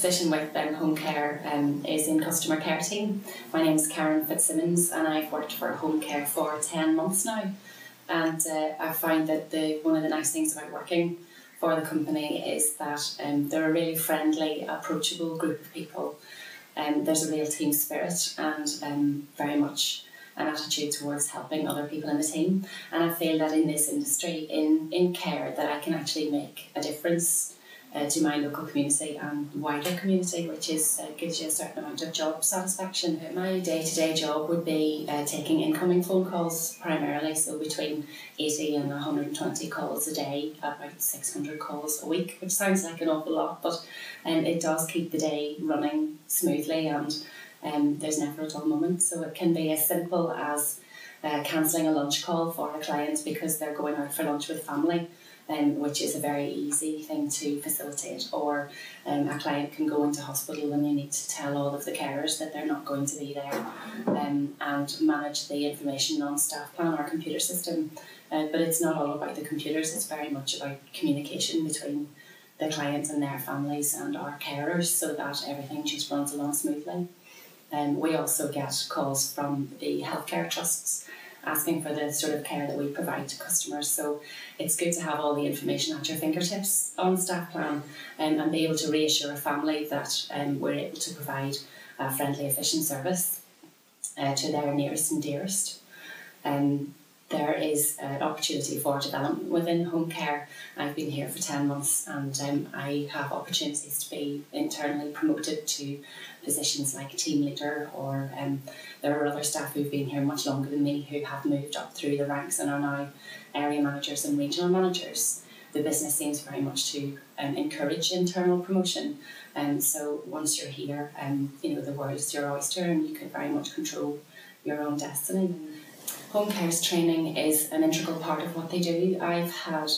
position with Home Care is in customer care team. My name is Karen Fitzsimmons and I've worked for Home Care for 10 months now. And I find that one of the nice things about working for the company is that they're a really friendly, approachable group of people. There's a real team spirit and very much an attitude towards helping other people in the team. And I feel that in this industry, in care, that I can actually make a difference to my local community and wider community, which gives you a certain amount of job satisfaction. My day-to-day job would be taking incoming phone calls primarily, so between 80 and 120 calls a day, about 600 calls a week, which sounds like an awful lot, but it does keep the day running smoothly and there's never a dull moment. So it can be as simple as cancelling a lunch call for a client because they're going out for lunch with family, which is a very easy thing to facilitate, or a client can go into hospital and you need to tell all of the carers that they're not going to be there, and manage the information on staff plan or computer system. But it's not all about the computers, it's very much about communication between the clients and their families and our carers so that everything just runs along smoothly. We also get calls from the healthcare trusts asking for the sort of care that we provide to customers. So it's good to have all the information at your fingertips on staff plan and be able to reassure a family that we're able to provide a friendly, efficient service to their nearest and dearest. There is an opportunity for development within Home Care. I've been here for 10 months and I have opportunities to be internally promoted to positions like team leader, or there are other staff who've been here much longer than me who have moved up through the ranks and are now area managers and regional managers. The business seems very much to encourage internal promotion, so once you're here, the world is your oyster and you can very much control your own destiny. Home Care's training is an integral part of what they do. I've had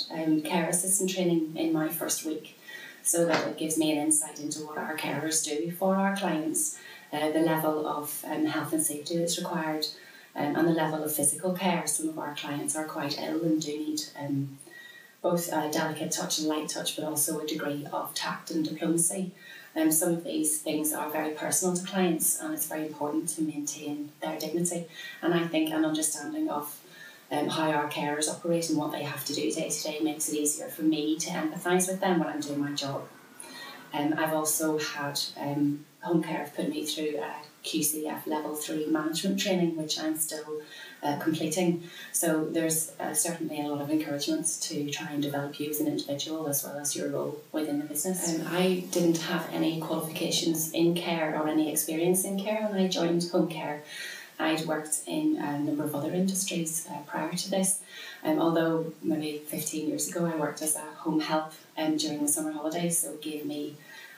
care assistant training in my first week, so that it gives me an insight into what our carers do for our clients, the level of health and safety that's required, and the level of physical care. Some of our clients are quite ill and do need both a delicate touch and light touch, but also a degree of tact and diplomacy. Some of these things are very personal to clients and it's very important to maintain their dignity. And I think an understanding of how our carers operate and what they have to do day to day makes it easier for me to empathise with them when I'm doing my job. I've also had Home Care have put me through a QCF level 3 management training, which I'm still completing. So there's certainly a lot of encouragement to try and develop you as an individual as well as your role within the business. I didn't have any qualifications in care or any experience in care when I joined Home Care. I'd worked in a number of other industries prior to this, although maybe 15 years ago I worked as a home help during the summer holidays, so it gave me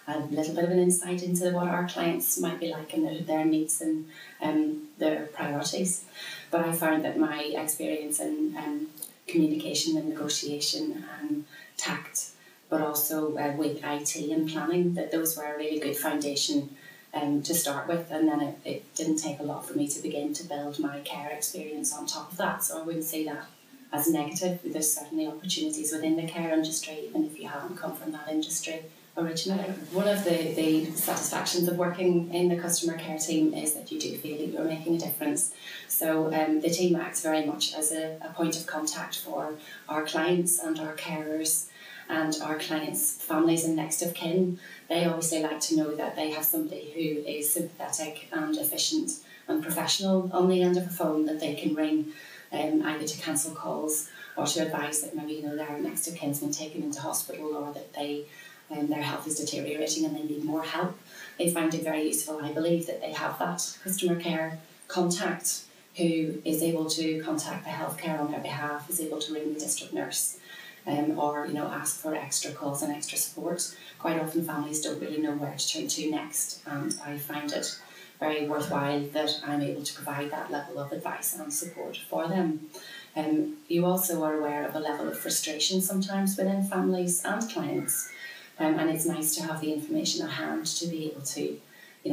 a little bit of an insight into what our clients might be like and their needs and their priorities. But I found that my experience in communication and negotiation and tact, but also with IT and planning, that those were a really good foundation to start with, and then it didn't take a lot for me to begin to build my care experience on top of that, so I wouldn't say that as negative. There's certainly opportunities within the care industry, even if you haven't come from that industry originally. One of the satisfactions of working in the customer care team is that you do feel that you're making a difference. So the team acts very much as a point of contact for our clients and our carers and our clients' families and next of kin. They obviously like to know that they have somebody who is sympathetic and efficient and professional on the end of a phone that they can ring, either to cancel calls or to advise that maybe their next of kin's been taken into hospital, or that their health is deteriorating and they need more help. They find it very useful, I believe, that they have that customer care contact who is able to contact the healthcare on their behalf, is able to ring the district nurse, or ask for extra calls and extra support. Quite often families don't really know where to turn to next, and I find it very worthwhile that I'm able to provide that level of advice and support for them. You also are aware of a level of frustration sometimes within families and clients, and it's nice to have the information at hand to be able to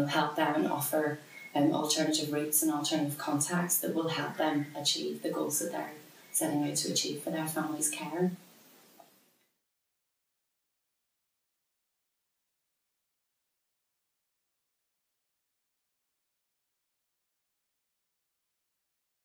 help them and offer alternative routes and alternative contacts that will help them achieve the goals that they're setting out to achieve for their family's care.